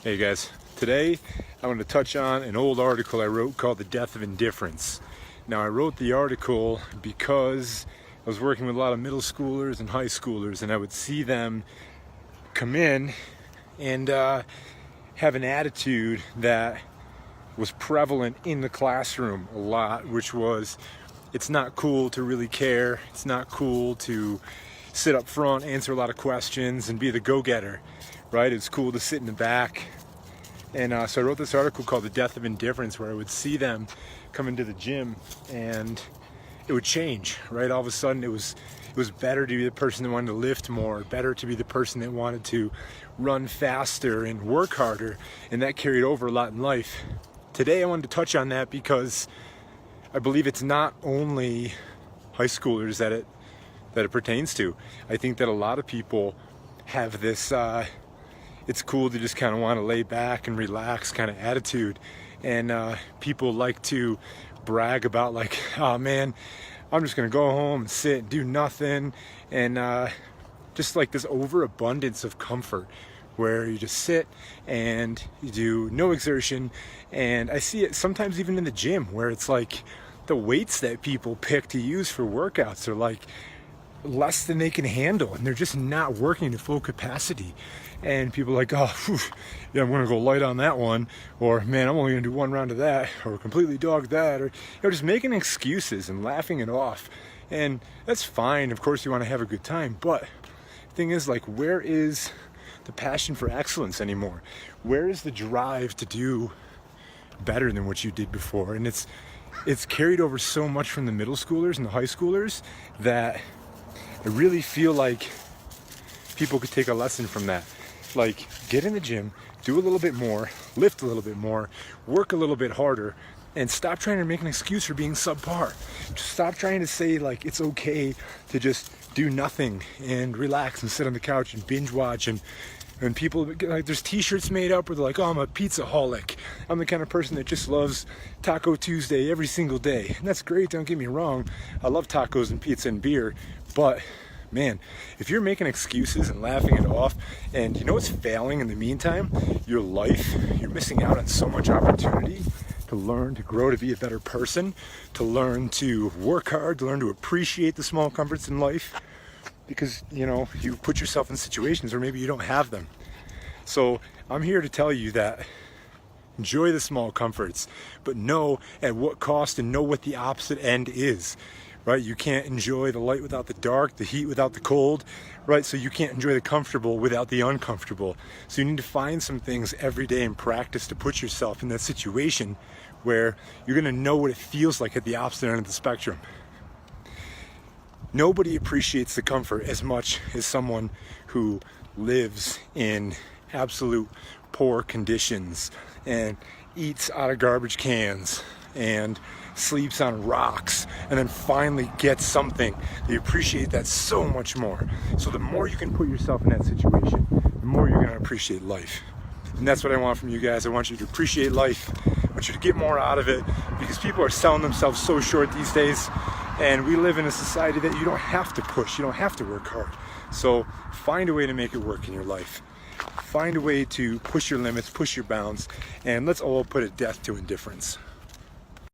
Hey guys, today I want to touch on an old article I wrote called The Death of Indifference. Now I wrote the article because I was working with a lot of middle schoolers and high schoolers, and I would see them come in and have an attitude that was prevalent in the classroom a lot, which was, it's not cool to really care, it's not cool to sit up front, answer a lot of questions, and be the go-getter, right? It's cool to sit in the back. And so I wrote this article called The Death of Indifference, where I would see them come into the gym and it would change, right? All of a sudden it was better to be the person that wanted to lift more, better to be the person that wanted to run faster and work harder, and that carried over a lot in life. Today I wanted to touch on that because I believe it's not only high schoolers that it pertains to. I think that a lot of people have this it's cool to just kind of want to lay back and relax kind of attitude, and people like to brag about, like, oh man, I'm just gonna go home and sit and do nothing, and just like this overabundance of comfort where you just sit and you do no exertion. And I see it sometimes even in the gym, where it's like the weights that people pick to use for workouts are like less than they can handle, and they're just not working to full capacity. And people are like, oh, whew, yeah, I'm gonna go light on that one, or man, I'm only gonna do one round of that, or completely dog that, or just making excuses and laughing it off. And that's fine, of course you want to have a good time, but the thing is, like, where is the passion for excellence anymore? Where is the drive to do better than what you did before? And it's carried over so much from the middle schoolers and the high schoolers that I really feel like people could take a lesson from that. Like, get in the gym, do a little bit more, lift a little bit more, work a little bit harder, and stop trying to make an excuse for being subpar. Just stop trying to say, like, it's okay to just do nothing and relax and sit on the couch and binge watch. And people, like, there's t-shirts made up where they're like, oh, I'm a pizzaholic. I'm the kind of person that just loves Taco Tuesday every single day. And that's great, don't get me wrong. I love tacos and pizza and beer, but man, if you're making excuses and laughing it off, and you know what's failing in the meantime? Your life. You're missing out on so much opportunity to learn, to grow, to be a better person, to learn to work hard, to learn to appreciate the small comforts in life, because, you know, you put yourself in situations where maybe you don't have them. So I'm here to tell you that enjoy the small comforts, but know at what cost, and know what the opposite end is. Right? You can't enjoy the light without the dark, the heat without the cold, right? So you can't enjoy the comfortable without the uncomfortable. So you need to find some things every day and practice to put yourself in that situation where you're gonna know what it feels like at the opposite end of the spectrum. Nobody appreciates the comfort as much as someone who lives in absolute poor conditions and eats out of garbage cans and sleeps on rocks, and then finally gets something. They appreciate that so much more. So the more you can put yourself in that situation, the more you're going to appreciate life. And that's what I want from you guys. I want you to appreciate life. I want you to get more out of it, because people are selling themselves so short these days, and we live in a society that you don't have to push, you don't have to work hard. So find a way to make it work in your life. Find a way to push your limits, push your bounds, and let's all put a death to indifference.